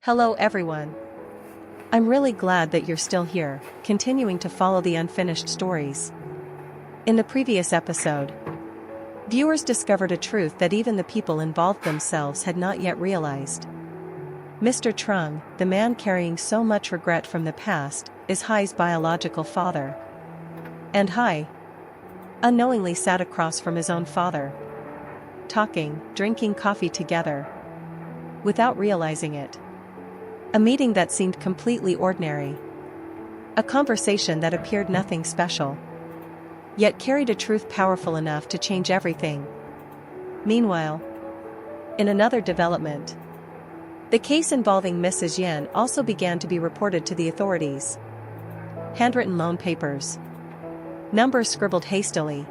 Hello everyone. I'm really glad that you're still here, continuing to follow the unfinished stories. In the previous episode, viewers discovered a truth that even the people involved themselves had not yet realized. Mr. Trung, the man carrying so much regret from the past, is Hai's biological father. And Hai unknowingly sat across from his own father, talking, drinking coffee together, without realizing it. A meeting that seemed completely ordinary. A conversation that appeared nothing special, yet carried a truth powerful enough to change everything. Meanwhile, in another development, the case involving Mrs. Yen also began to be reported to the authorities. Handwritten loan papers, numbers scribbled hastily,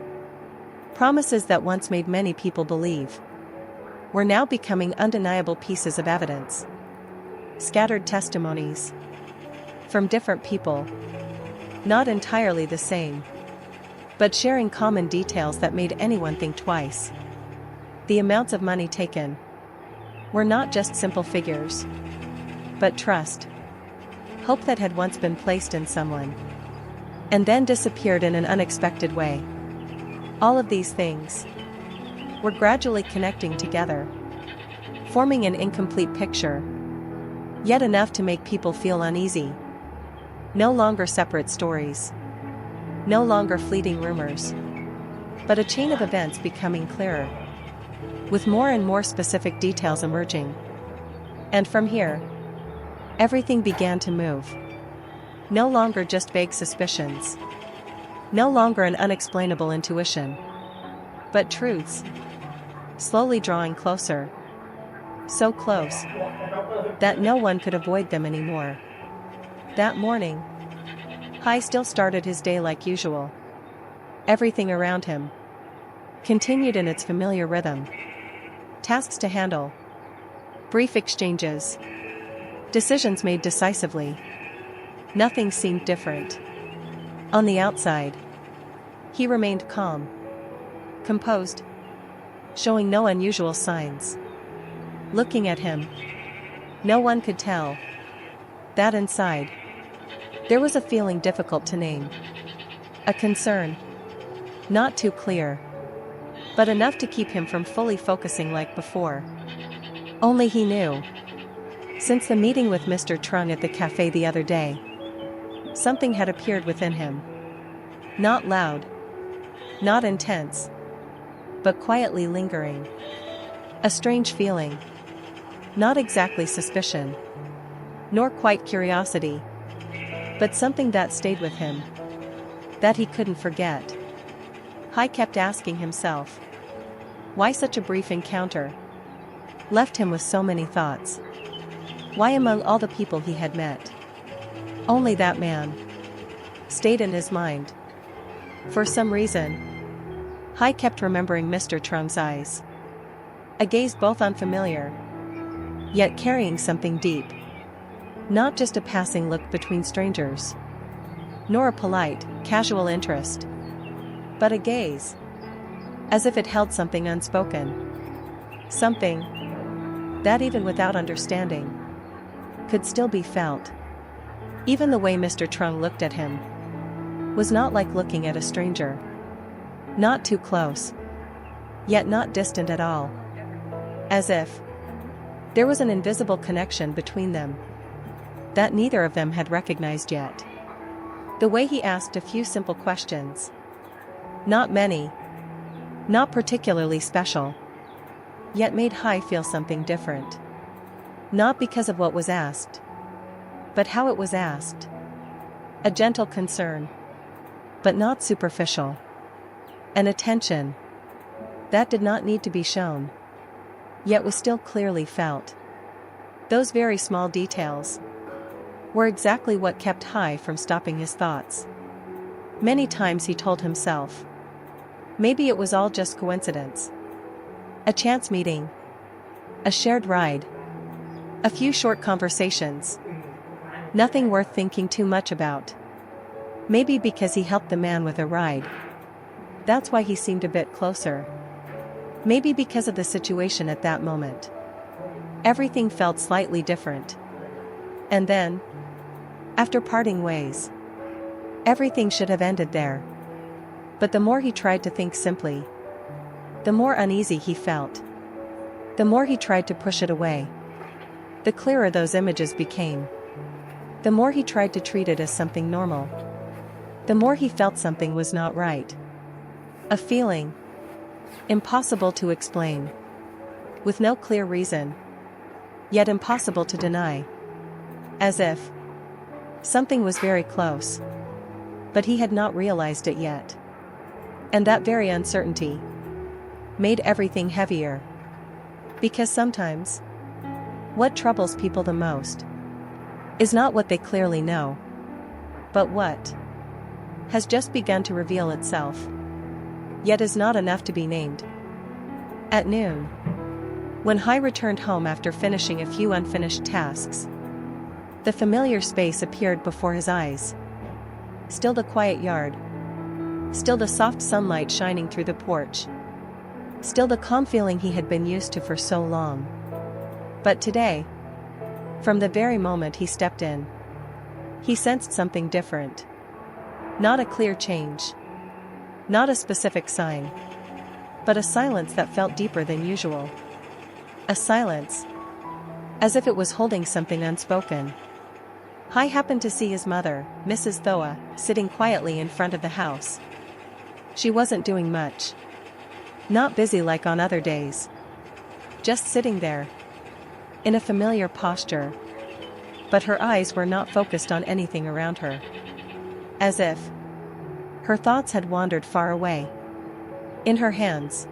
promises that once made many people believe, were now becoming undeniable pieces of evidence. Scattered testimonies from different people, not entirely the same, but sharing common details that made anyone think twice. The amounts of money taken were not just simple figures, but trust, hope that had once been placed in someone, and then disappeared in an unexpected way. All of these things were gradually connecting together, forming an incomplete picture, yet enough to make people feel uneasy. No longer separate stories, no longer fleeting rumors, but a chain of events becoming clearer, with more and more specific details emerging. And from here, everything began to move. No longer just vague suspicions, no longer an unexplainable intuition, but truths, slowly drawing closer. So close that no one could avoid them anymore. That morning, Hai still started his day like usual. Everything around him continued in its familiar rhythm. Tasks to handle, brief exchanges, decisions made decisively. Nothing seemed different. On the outside, he remained calm, composed, showing no unusual signs. Looking at him, no one could tell that inside there was a feeling difficult to name. A concern, not too clear, but enough to keep him from fully focusing like before. Only he knew. Since the meeting with Mr. Trung at the cafe the other day, something had appeared within him. Not loud, not intense, but quietly lingering. A strange feeling. Not exactly suspicion, nor quite curiosity, but something that stayed with him, that he couldn't forget. Hai kept asking himself, why such a brief encounter left him with so many thoughts? Why among all the people he had met, only that man stayed in his mind? For some reason, Hai kept remembering Mr. Trung's eyes. A gaze both unfamiliar, yet carrying something deep. Not just a passing look between strangers, nor a polite, casual interest, but a gaze, as if it held something unspoken. Something that even without understanding, could still be felt. Even the way Mr. Trung looked at him was not like looking at a stranger. Not too close, yet not distant at all. As if there was an invisible connection between them that neither of them had recognized yet. The way he asked a few simple questions, not many, not particularly special, yet made Hai feel something different. Not because of what was asked, but how it was asked. A gentle concern, but not superficial. An attention that did not need to be shown, yet was still clearly felt. Those very small details were exactly what kept Hai from stopping his thoughts. Many times he told himself, maybe it was all just coincidence. A chance meeting, a shared ride, a few short conversations. Nothing worth thinking too much about. Maybe because he helped the man with a ride, that's why he seemed a bit closer. Maybe because of the situation at that moment. Everything felt slightly different. And then, after parting ways, everything should have ended there. But the more he tried to think simply, the more uneasy he felt. The more he tried to push it away, the clearer those images became. The more he tried to treat it as something normal, the more he felt something was not right. A feeling, impossible to explain, with no clear reason, yet impossible to deny. As if something was very close, but he had not realized it yet. And that very uncertainty made everything heavier. Because sometimes, what troubles people the most is not what they clearly know, but what has just begun to reveal itself, yet is not enough to be named. At noon, when Hai returned home after finishing a few unfinished tasks, the familiar space appeared before his eyes. Still the quiet yard. Still the soft sunlight shining through the porch. Still the calm feeling he had been used to for so long. But today, from the very moment he stepped in, he sensed something different. Not a clear change. Not a specific sign. But a silence that felt deeper than usual. A silence, as if it was holding something unspoken. Hai happened to see his mother, Mrs. Thoa, sitting quietly in front of the house. She wasn't doing much. Not busy like on other days. Just sitting there, in a familiar posture. But her eyes were not focused on anything around her. As if her thoughts had wandered far away. In her hands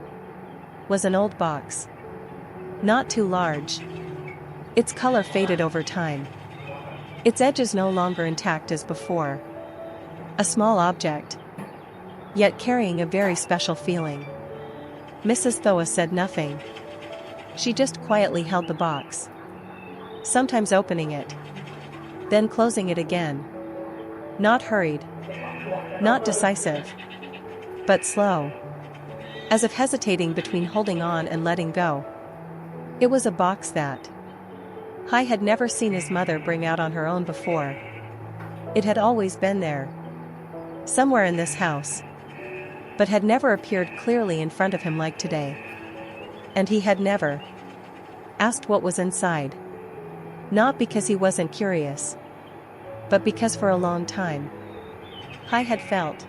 was an old box. Not too large. Its color faded over time. Its edges no longer intact as before. A small object, yet carrying a very special feeling. Mrs. Thoa said nothing. She just quietly held the box, sometimes opening it, then closing it again. Not hurried, not decisive, but slow, as if hesitating between holding on and letting go. It was a box that Hai had never seen his mother bring out on her own before. It had always been there, somewhere in this house, but had never appeared clearly in front of him like today. And he had never asked what was inside. Not because he wasn't curious, but because for a long time, Hai had felt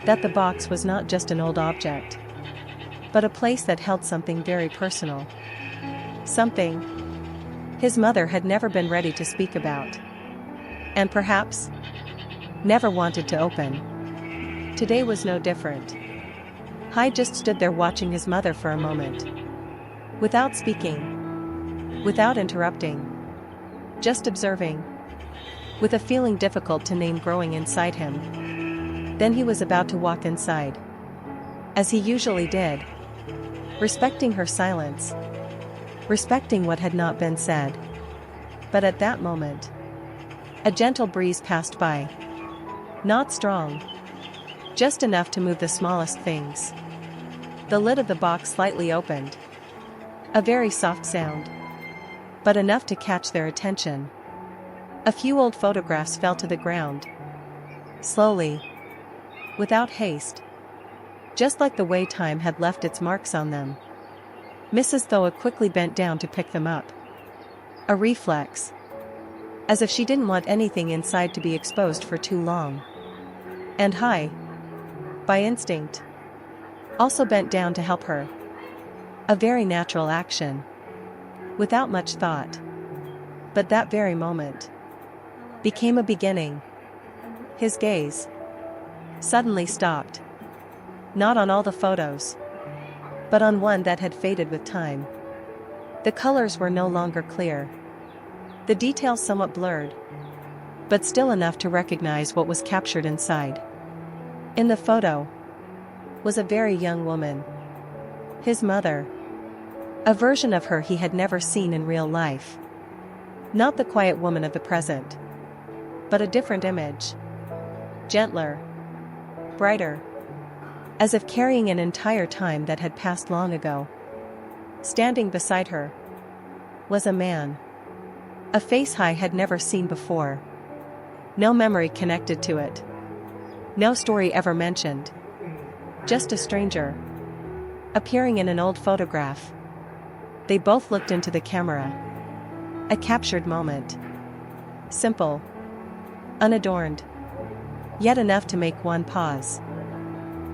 that the box was not just an old object, but a place that held something very personal. Something his mother had never been ready to speak about. And perhaps never wanted to open. Today was no different. Hai just stood there watching his mother for a moment. Without speaking. Without interrupting. Just observing. With a feeling difficult to name growing inside him. Then he was about to walk inside. As he usually did. Respecting her silence. Respecting what had not been said. But at that moment, a gentle breeze passed by. Not strong. Just enough to move the smallest things. The lid of the box slightly opened. A very soft sound. But enough to catch their attention. A few old photographs fell to the ground. Slowly. Without haste. Just like the way time had left its marks on them. Mrs. Thoa quickly bent down to pick them up. A reflex. As if she didn't want anything inside to be exposed for too long. And Hai, by instinct, also bent down to help her. A very natural action. Without much thought. But that very moment became a beginning. His gaze suddenly stopped. Not on all the photos, but on one that had faded with time. The colors were no longer clear. The details somewhat blurred, but still enough to recognize what was captured inside. In the photo was a very young woman. His mother. A version of her he had never seen in real life. Not the quiet woman of the present, but a different image. Gentler. Brighter. As if carrying an entire time that had passed long ago. Standing beside her was a man. A face Hai had never seen before. No memory connected to it. No story ever mentioned. Just a stranger. Appearing in an old photograph. They both looked into the camera. A captured moment. Simple. Unadorned. Yet enough to make one pause.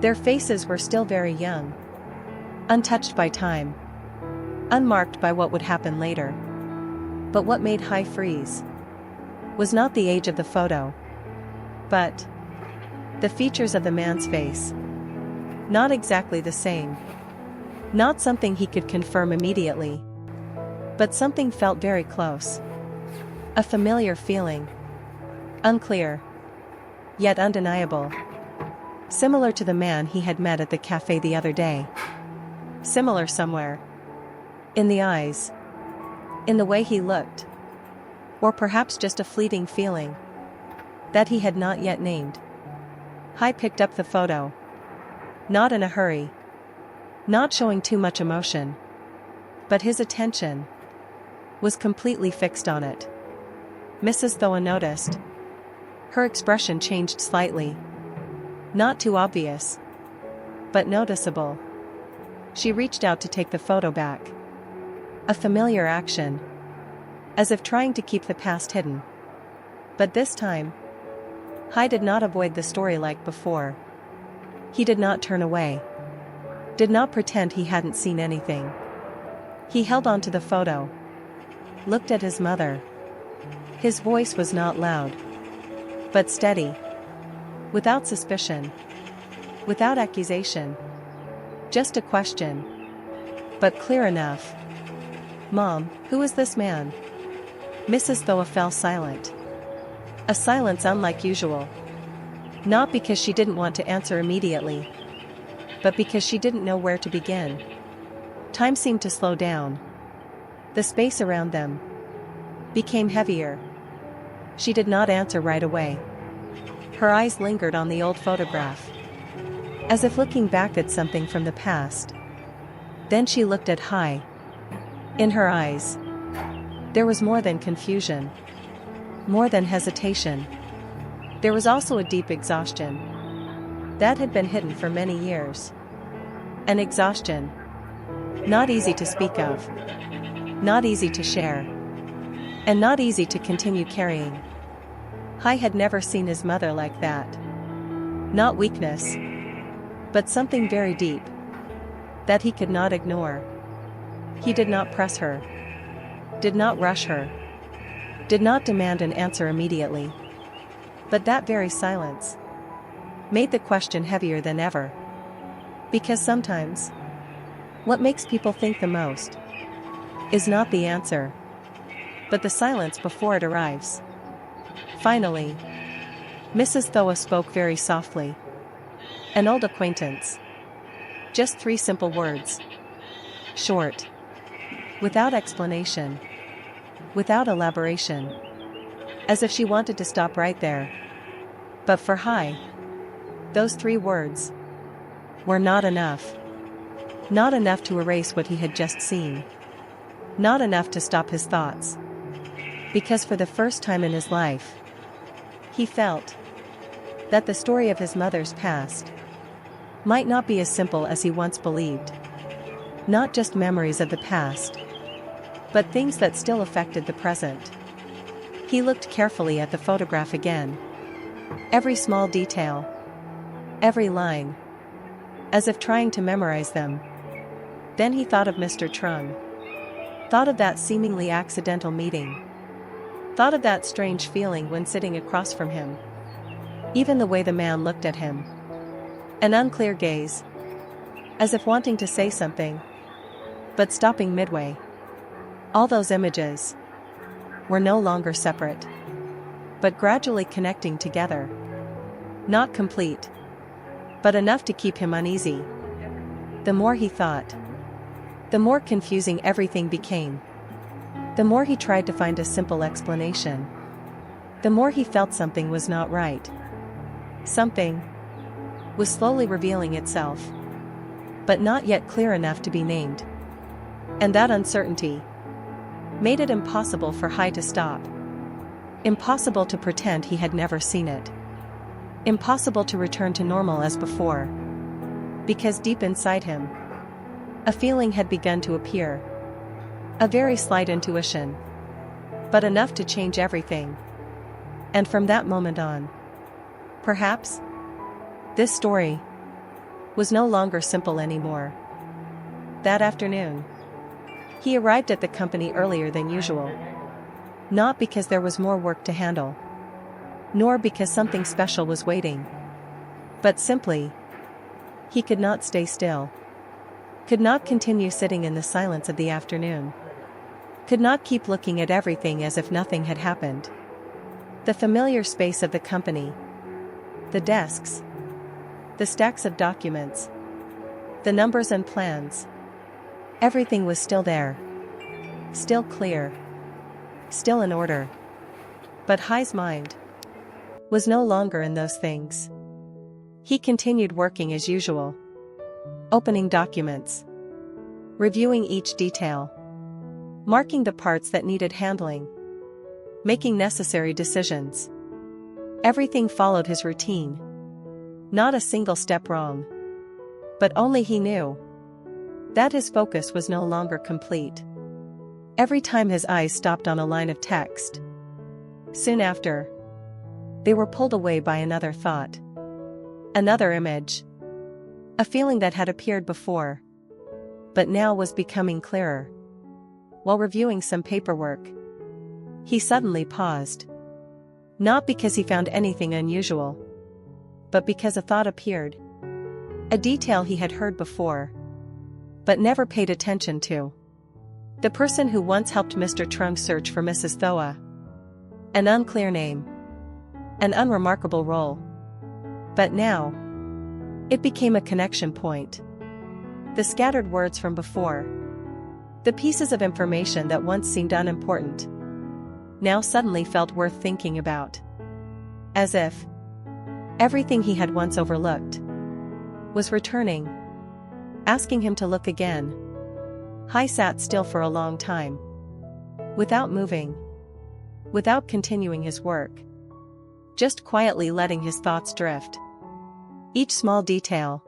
Their faces were still very young. Untouched by time. Unmarked by what would happen later. But what made Hai freeze was not the age of the photo, but the features of the man's face. Not exactly the same. Not something he could confirm immediately. But something felt very close. A familiar feeling. Unclear. Yet undeniable. Similar to the man he had met at the cafe the other day. Similar somewhere. In the eyes. In the way he looked. Or perhaps just a fleeting feeling that he had not yet named. Hai picked up the photo. Not in a hurry. Not showing too much emotion. But his attention was completely fixed on it. Mrs. Thoa noticed. Her expression changed slightly. Not too obvious, but noticeable. She reached out to take the photo back. A familiar action. As if trying to keep the past hidden. But this time, Hai did not avoid the story like before. He did not turn away. Did not pretend he hadn't seen anything. He held on to the photo. Looked at his mother. His voice was not loud. But steady. Without suspicion. Without accusation. Just a question. But clear enough. "Mom, who is this man?" Mrs. Thoa fell silent. A silence unlike usual. Not because she didn't want to answer immediately, but because she didn't know where to begin. Time seemed to slow down. The space around them became heavier. She did not answer right away. Her eyes lingered on the old photograph, as if looking back at something from the past. Then she looked at Hai. In her eyes, there was more than confusion. More than hesitation. There was also a deep exhaustion. That had been hidden for many years. An exhaustion. Not easy to speak of. Not easy to share. And not easy to continue carrying. Hai had never seen his mother like that. Not weakness. But something very deep. That he could not ignore. He did not press her. Did not rush her. Did not demand an answer immediately. But that very silence made the question heavier than ever. Because sometimes, what makes people think the most is not the answer, but the silence before it arrives. Finally, Mrs. Thoa spoke very softly. An old acquaintance. Just 3 simple words. Short. Without explanation. Without elaboration. As if she wanted to stop right there. But for Hai, those 3 words were not enough. Not enough to erase what he had just seen. Not enough to stop his thoughts. Because for the first time in his life, he felt that the story of his mother's past might not be as simple as he once believed. Not just memories of the past, but things that still affected the present. He looked carefully at the photograph again. Every small detail. Every line. As if trying to memorize them. Then he thought of Mr. Trung. Thought of that seemingly accidental meeting. Thought of that strange feeling when sitting across from him. Even the way the man looked at him. An unclear gaze. As if wanting to say something, but stopping midway. All those images were no longer separate, but gradually connecting together. Not complete, but enough to keep him uneasy. The more he thought, the more confusing everything became. The more he tried to find a simple explanation, the more he felt something was not right. Something was slowly revealing itself, but not yet clear enough to be named. And that uncertainty made it impossible for Hai to stop. Impossible to pretend he had never seen it. Impossible to return to normal as before. Because deep inside him, a feeling had begun to appear. A very slight intuition. But enough to change everything. And from that moment on, perhaps, this story was no longer simple anymore. That afternoon, he arrived at the company earlier than usual. Not because there was more work to handle, nor because something special was waiting, but simply, he could not stay still. Could not continue sitting in the silence of the afternoon. Could not keep looking at everything as if nothing had happened. The familiar space of the company. The desks. The stacks of documents. The numbers and plans. Everything was still there. Still clear. Still in order. But Hai's mind was no longer in those things. He continued working as usual. Opening documents. Reviewing each detail. Marking the parts that needed handling. Making necessary decisions. Everything followed his routine. Not a single step wrong. But only he knew that his focus was no longer complete. Every time his eyes stopped on a line of text, soon after, they were pulled away by another thought. Another image. A feeling that had appeared before, but now was becoming clearer. While reviewing some paperwork, he suddenly paused. Not because he found anything unusual, but because a thought appeared. A detail he had heard before, but never paid attention to. The person who once helped Mr. Trung search for Mrs. Thoa. An unclear name. An unremarkable role. But now, it became a connection point. The scattered words from before. The pieces of information that once seemed unimportant, now suddenly felt worth thinking about. As if everything he had once overlooked was returning, asking him to look again. Hai sat still for a long time. Without moving. Without continuing his work. Just quietly letting his thoughts drift. Each small detail,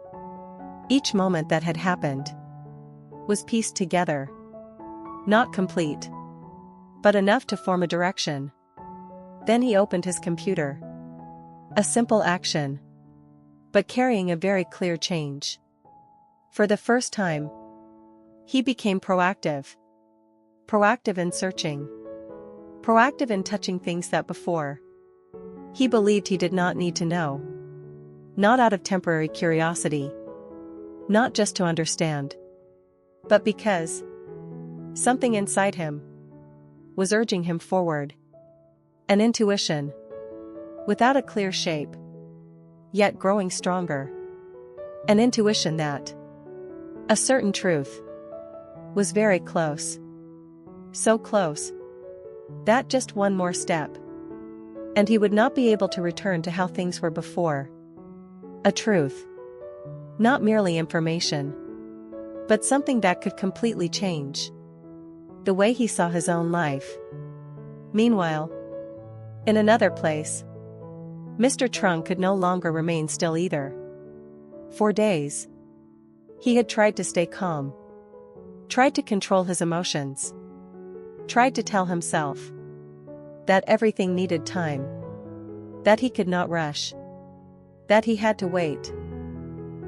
each moment that had happened, was pieced together. Not complete, but enough to form a direction. Then he opened his computer. A simple action, but carrying a very clear change. For the first time, he became proactive. Proactive in searching. Proactive in touching things that before he believed he did not need to know. Not out of temporary curiosity. Not just to understand. But because something inside him was urging him forward. An intuition. Without a clear shape. Yet growing stronger. An intuition that a certain truth was very close. So close that just one more step, and he would not be able to return to how things were before. A truth. Not merely information, but something that could completely change the way he saw his own life. Meanwhile, in another place, Mr. Trung could no longer remain still either. For days, he had tried to stay calm, tried to control his emotions, tried to tell himself that everything needed time, that he could not rush, that he had to wait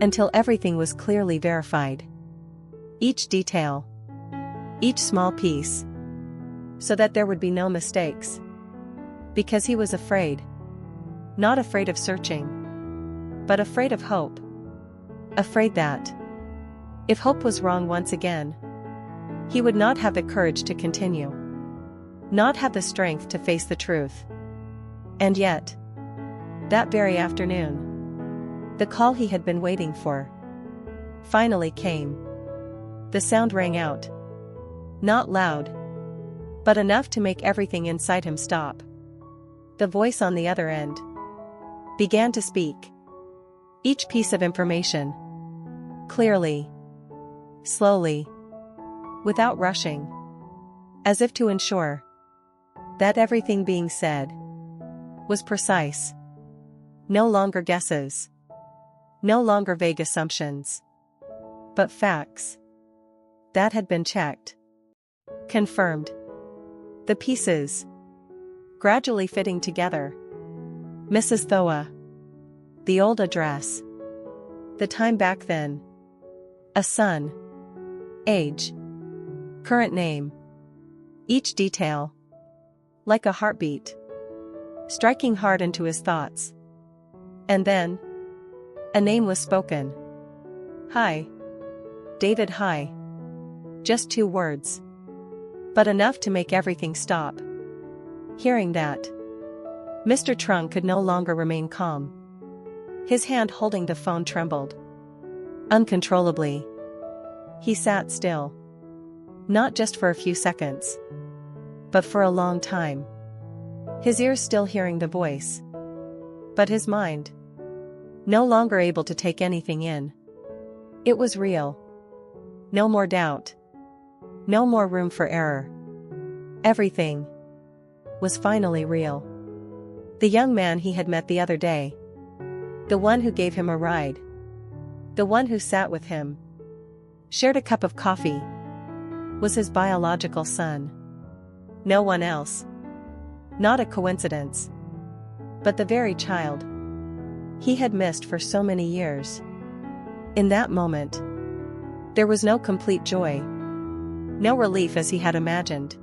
until everything was clearly verified. Each detail, each small piece, so that there would be no mistakes. Because he was afraid. Not afraid of searching, but afraid of hope. Afraid that if hope was wrong once again, he would not have the courage to continue. Not have the strength to face the truth. And yet, that very afternoon, the call he had been waiting for finally came. The sound rang out. Not loud, but enough to make everything inside him stop. The voice on the other end began to speak. Each piece of information. Clearly. Slowly. Without rushing. as if to ensure that everything being said was precise. No longer guesses. No longer vague assumptions. But facts that had been checked. Confirmed. The pieces gradually fitting together. Mrs. Thoa. The old address. The time back then. A son. Age. Current name. Each detail. Like a heartbeat. Striking hard into his thoughts. And then a name was spoken. Hi. David Hi. Just 2 words. But enough to make everything stop. Hearing that, Mr. Trung could no longer remain calm. His hand holding the phone trembled. Uncontrollably. He sat still. Not just for a few seconds, but for a long time. His ears still hearing the voice. But his mind no longer able to take anything in. It was real. No more doubt. No more room for error. Everything was finally real. The young man he had met the other day. The one who gave him a ride. The one who sat with him, shared a cup of coffee, was his biological son. No one else. Not a coincidence. But the very child he had missed for so many years. In that moment, there was no complete joy. No relief as he had imagined.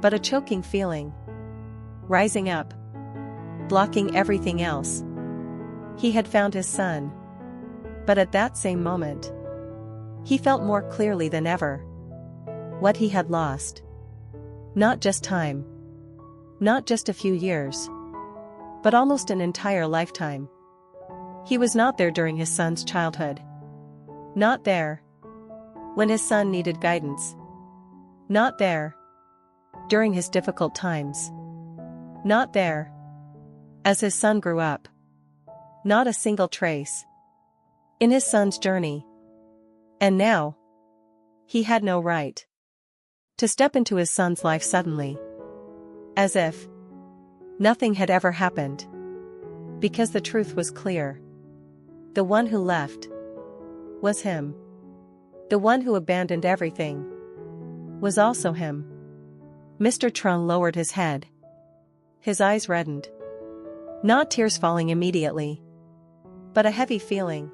But a choking feeling. Rising up. Blocking everything else. He had found his son. But at that same moment, he felt more clearly than ever what he had lost. Not just time. Not just a few years. But almost an entire lifetime. He was not there during his son's childhood. Not there when his son needed guidance. Not there during his difficult times. Not there as his son grew up. Not a single trace in his son's journey. And now, he had no right to step into his son's life suddenly. As if nothing had ever happened. Because the truth was clear. The one who left was him. The one who abandoned everything was also him. Mr. Trung lowered his head. His eyes reddened. Not tears falling immediately, but a heavy feeling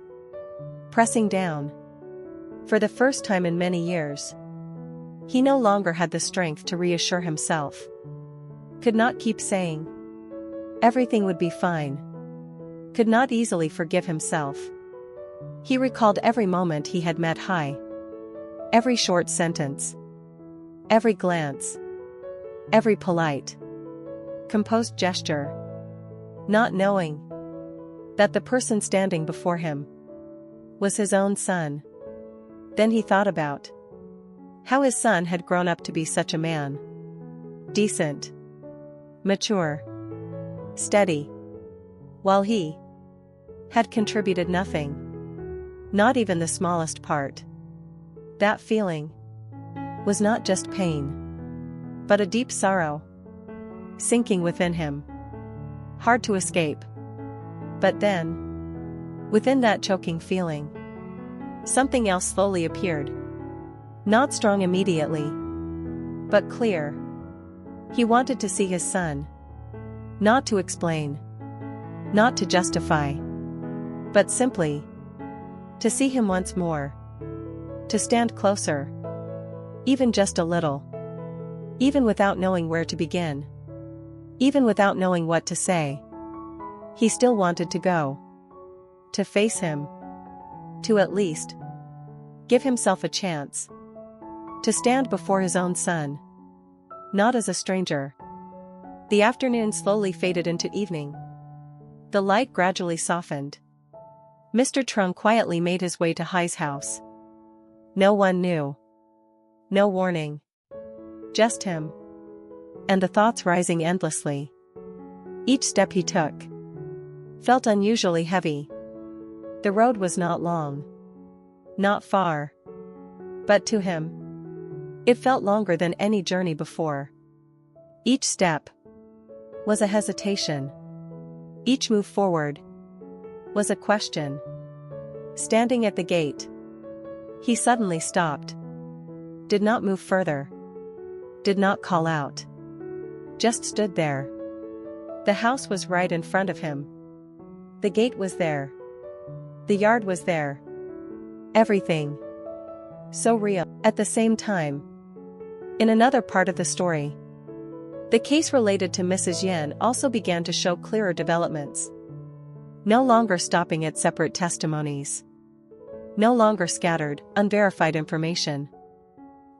pressing down. For the first time in many years, he no longer had the strength to reassure himself. Could not keep saying everything would be fine. Could not easily forgive himself. He recalled every moment he had met Hai. Every short sentence. Every glance. Every polite, composed gesture. Not knowing that the person standing before him was his own son. Then he thought about how his son had grown up to be such a man. Decent. Mature. Steady. While he had contributed nothing. Not even the smallest part. That feeling was not just pain, but a deep sorrow sinking within him. Hard to escape. But then, within that choking feeling, something else slowly appeared. Not strong immediately, but clear. He wanted to see his son. Not to explain. Not to justify. But simply to see him once more. To stand closer. Even just a little. Even without knowing where to begin. Even without knowing what to say. He still wanted to go. To face him. To at least give himself a chance. To stand before his own son. Not as a stranger. The afternoon slowly faded into evening. The light gradually softened. Mr. Trung quietly made his way to Hai's house. No one knew. No warning. Just him. And the thoughts rising endlessly. Each step he took felt unusually heavy. The road was not long. Not far. But to him, It felt longer than any journey before. Each step was a hesitation. Each move forward was a question. Standing at the gate, he suddenly stopped. Did not move further. Did not call out. Just stood there. The house was right in front of him. The gate was there. The yard was there. Everything. So real. At the same time, in another part of the story, the case related to Mrs. Yen also began to show clearer developments. No longer stopping at separate testimonies. No longer scattered, unverified information.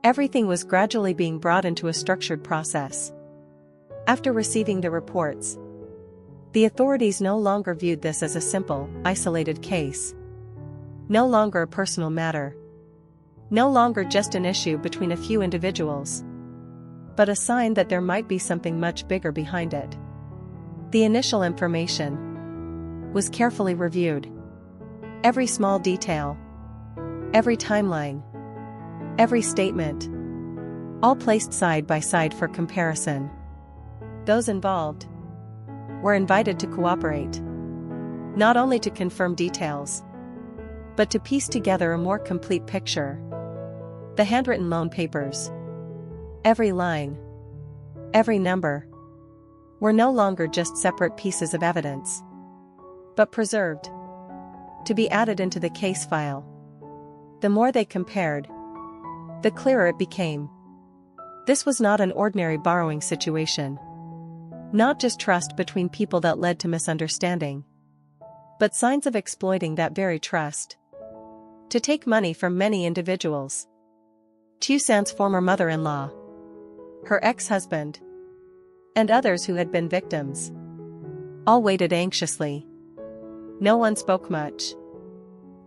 Everything was gradually being brought into a structured process. After receiving the reports, the authorities no longer viewed this as a simple, isolated case. No longer a personal matter. No longer just an issue between a few individuals, but a sign that there might be something much bigger behind it. The initial information was carefully reviewed. Every small detail, every timeline, every statement, all placed side by side for comparison. Those involved were invited to cooperate, not only to confirm details, but to piece together a more complete picture. The handwritten loan papers, every line, every number, were no longer just separate pieces of evidence, but preserved, to be added into the case file. The more they compared, the clearer it became. This was not an ordinary borrowing situation. Not just trust between people that led to misunderstanding, but signs of exploiting that very trust to take money from many individuals. Tieu San's former mother-in-law, her ex-husband, and others who had been victims, all waited anxiously. No one spoke much,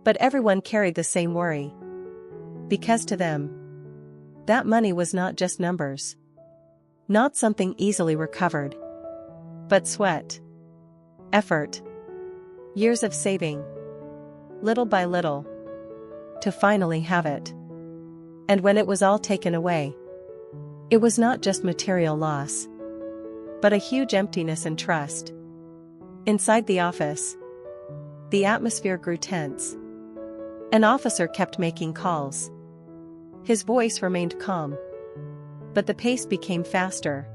but everyone carried the same worry. Because to them, that money was not just numbers, not something easily recovered, but sweat, effort, years of saving, little by little, to finally have it. And when it was all taken away, it was not just material loss, but a huge emptiness in trust. Inside the office, the atmosphere grew tense. An officer kept making calls. His voice remained calm, but the pace became faster.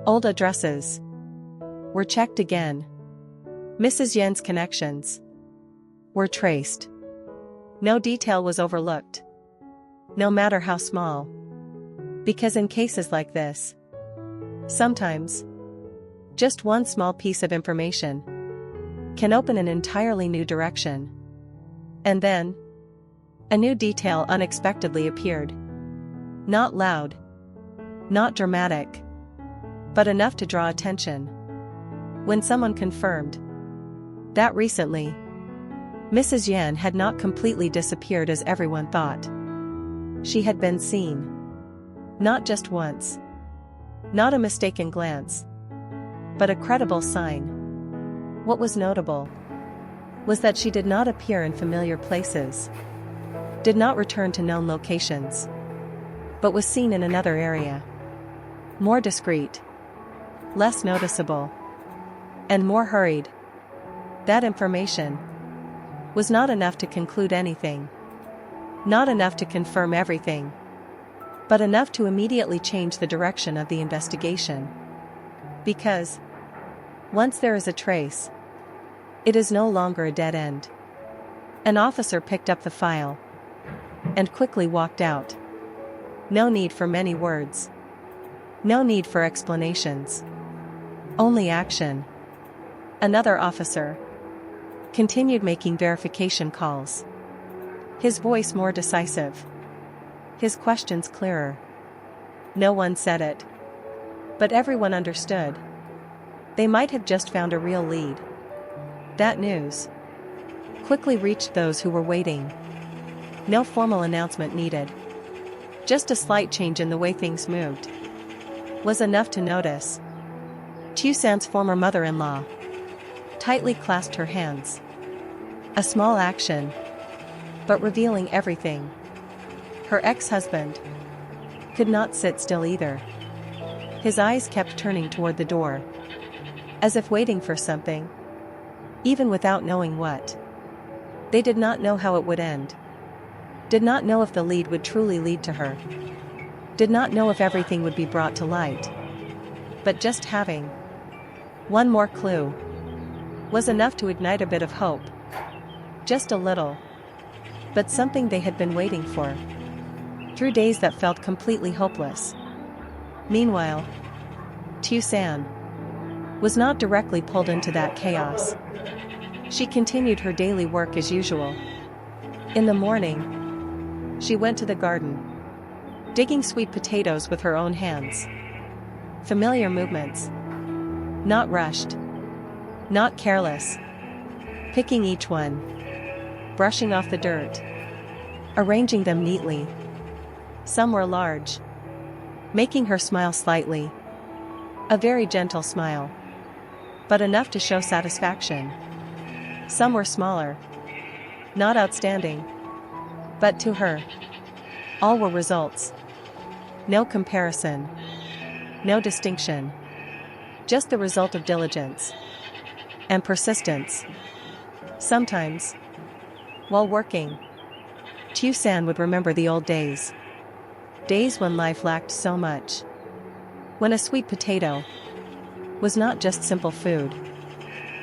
Old addresses were checked again. Mrs. Yen's connections were traced. No detail was overlooked, no matter how small. Because in cases like this, sometimes just one small piece of information can open an entirely new direction. And then, a new detail unexpectedly appeared. Not loud, not dramatic, but enough to draw attention. When someone confirmed that recently, Mrs. Yen had not completely disappeared as everyone thought. She had been seen. Not just once. Not a mistaken glance, but a credible sign. What was notable was that she did not appear in familiar places, did not return to known locations, but was seen in another area. More discreet, less noticeable, and more hurried. That information was not enough to conclude anything, not enough to confirm everything, but enough to immediately change the direction of the investigation. Because once there is a trace, it is no longer a dead end. An officer picked up the file and quickly walked out. No need for many words. No need for explanations. Only action. Another officer continued making verification calls. His voice more decisive. His questions clearer. No one said it, but everyone understood. They might have just found a real lead. That news quickly reached those who were waiting. No formal announcement needed. Just a slight change in the way things moved was enough to notice. Tieu San's former mother-in-law tightly clasped her hands. A small action, but revealing everything. Her ex-husband could not sit still either. His eyes kept turning toward the door, as if waiting for something, even without knowing what. They did not know how it would end. Did not know if the lead would truly lead to her. Did not know if everything would be brought to light. But just having one more clue was enough to ignite a bit of hope. Just a little. But something they had been waiting for. Through days that felt completely hopeless. Meanwhile, Tiểu San was not directly pulled into that chaos. She continued her daily work as usual. In the morning, she went to the garden, digging sweet potatoes with her own hands. Familiar movements. Not rushed. Not careless. Picking each one. Brushing off the dirt. Arranging them neatly. Some were large, making her smile slightly. A very gentle smile, but enough to show satisfaction. Some were smaller, not outstanding, but to her, all were results. No comparison, no distinction, just the result of diligence and persistence. Sometimes, while working, Tiểu San would remember the old days. Days when life lacked so much. When a sweet potato was not just simple food,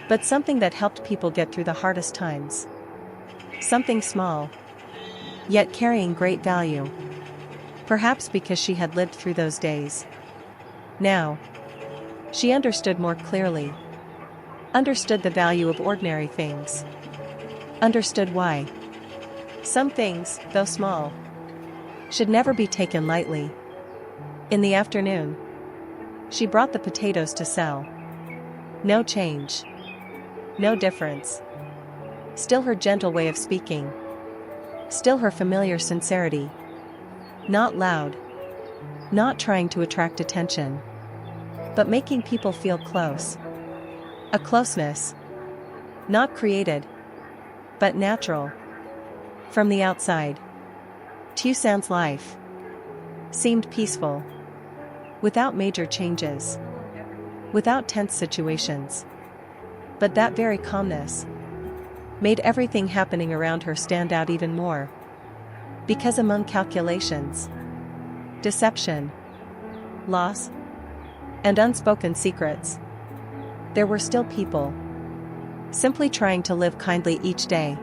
but something that helped people get through the hardest times. Something small, yet carrying great value. Perhaps because she had lived through those days. Now, she understood more clearly. Understood the value of ordinary things. Understood why some things, though small, should never be taken lightly. In the afternoon, she brought the potatoes to sell. No change. No difference. Still her gentle way of speaking. Still her familiar sincerity. Not loud. Not trying to attract attention. But making people feel close. A closeness. Not created, but natural. From the outside, Tiểu San's life seemed peaceful, without major changes, without tense situations. But that very calmness made everything happening around her stand out even more. Because among calculations, deception, loss, and unspoken secrets, there were still people, simply trying to live kindly each day.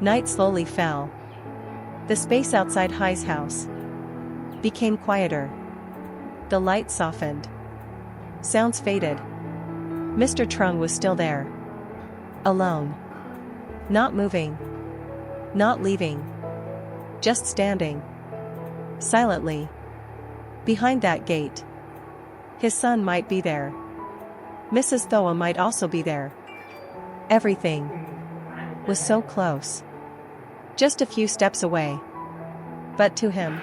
Night slowly fell. The space outside Hoai's house became quieter. The light softened. Sounds faded. Mr. Trung was still there. Alone. Not moving. Not leaving. Just standing. Silently. Behind that gate. His son might be there. Mrs. Thoa might also be there. Everything was so close. Just a few steps away. But to him,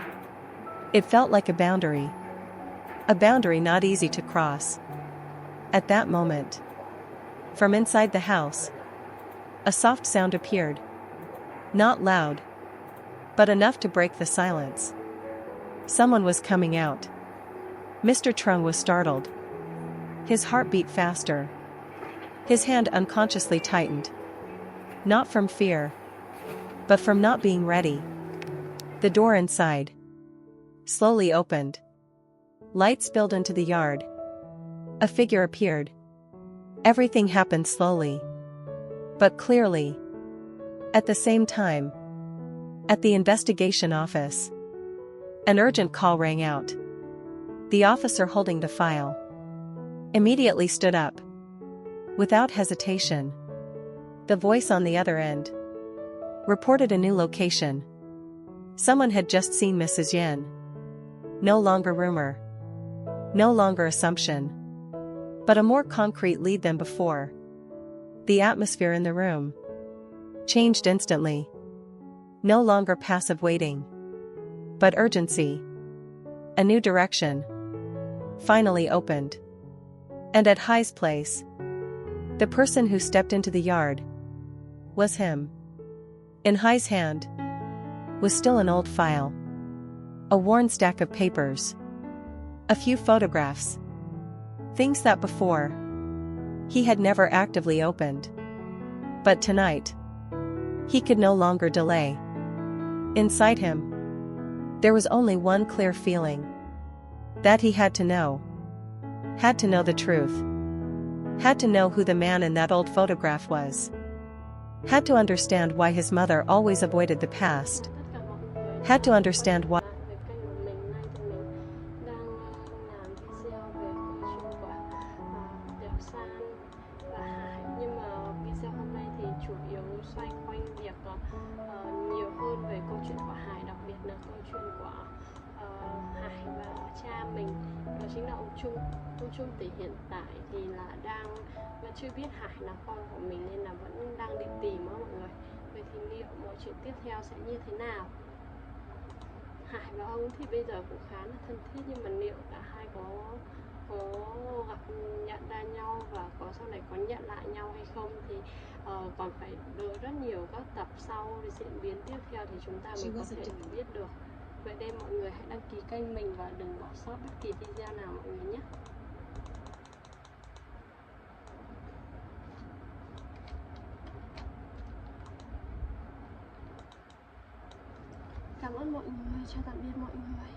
it felt like a boundary. A boundary not easy to cross. At that moment, from inside the house, a soft sound appeared. Not loud, but enough to break the silence. Someone was coming out. Mr. Trung was startled. His heart beat faster. His hand unconsciously tightened. Not from fear, but from not being ready. The door inside slowly opened. Light spilled into the yard. A figure appeared. Everything happened slowly, but clearly. At the same time, at the investigation office, an urgent call rang out. The officer holding the file immediately stood up. Without hesitation, the voice on the other end reported a new location. Someone had just seen Mrs. Yen. No longer rumor. No longer assumption. But a more concrete lead than before. The atmosphere in the room changed instantly. No longer passive waiting, but urgency. A new direction finally opened. And at Hoai's place, the person who stepped into the yard was him. In Hoai's hand was still an old file. A worn stack of papers. A few photographs. Things that before he had never actively opened. But tonight, he could no longer delay. Inside him, there was only one clear feeling. That he had to know. Had to know the truth. Had to know who the man in that old photograph was. Had to understand why his mother always avoided the past. Had to understand why. Tiểu San và Hải, nhưng mà video hôm nay thì chủ yếu xoay quanh việc nhiều hơn về câu chuyện của Hải, đặc biệt là câu chuyện của Hải và cha mình, đó chính là ông Trung. Ông Trung thì hiện tại thì là vẫn chưa biết Hải là con của mình nên là vẫn đang đi tìm á mọi người. Vậy thì liệu mọi chuyện tiếp theo sẽ như thế nào? Hải và ông thì bây giờ cũng khá là thân thiết, nhưng mà liệu cả hai có gặp nhận ra nhau và có sau này có nhận lại nhau hay không thì còn phải đợi rất nhiều các tập sau để diễn biến tiếp theo thì chúng ta mới có thể biết được. Vậy nên mọi người hãy đăng ký kênh mình và đừng bỏ sót bất kỳ video nào mọi người nhé. Cảm ơn mọi người, chào tạm biệt mọi người.